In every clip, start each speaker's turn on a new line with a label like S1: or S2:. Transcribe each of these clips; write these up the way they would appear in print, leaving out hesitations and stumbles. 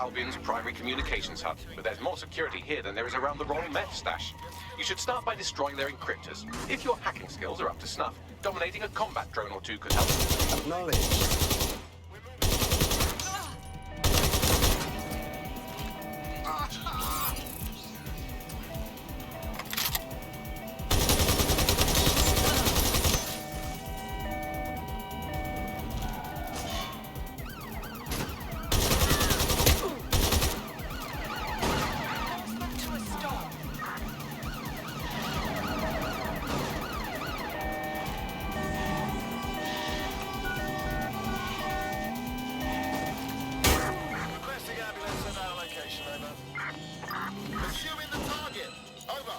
S1: Albion's primary communications hub, but there's more security here than there is around the Royal Meth stash. You should start by destroying their encryptors. If your hacking skills are up to snuff, dominating a combat drone or two could help.
S2: Acknowledged.
S3: Pursuing the target. Over.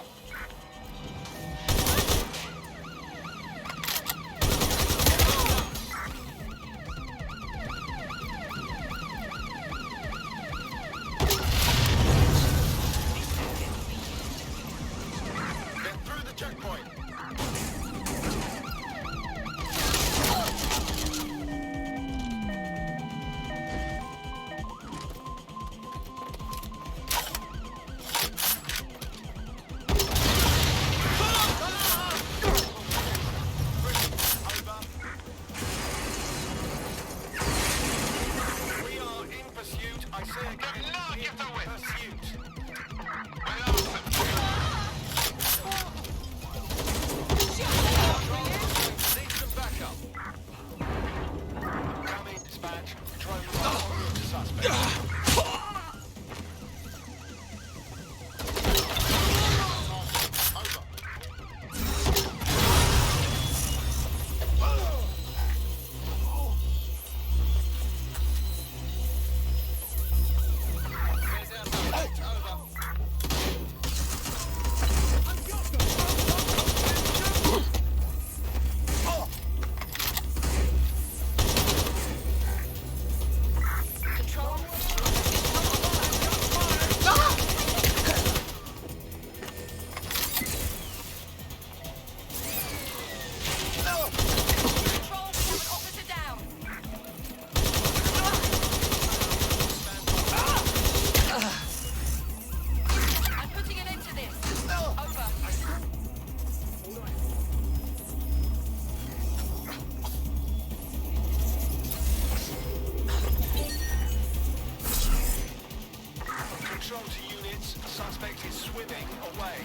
S3: Get through the checkpoint. I say again, no, get away. Pursuit. Need some backup. Coming, dispatch. Drone to suspect. Control to units, suspect is swimming away.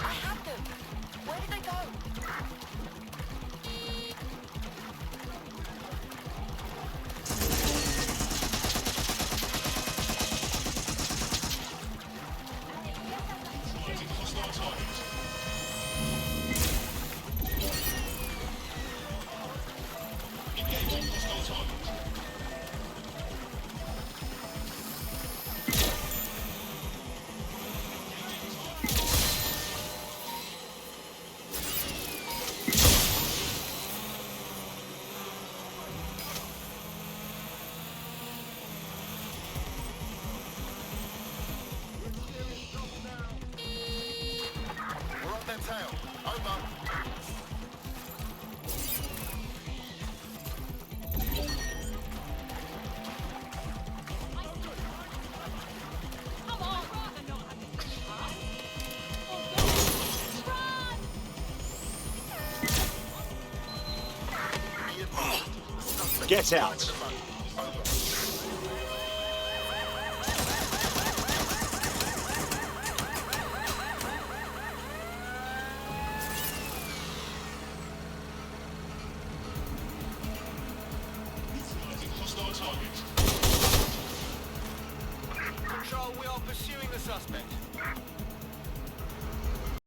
S4: I had them. Where did they go?
S3: We're on their tail. Over.
S2: Get out.
S3: Control, we are pursuing the suspect.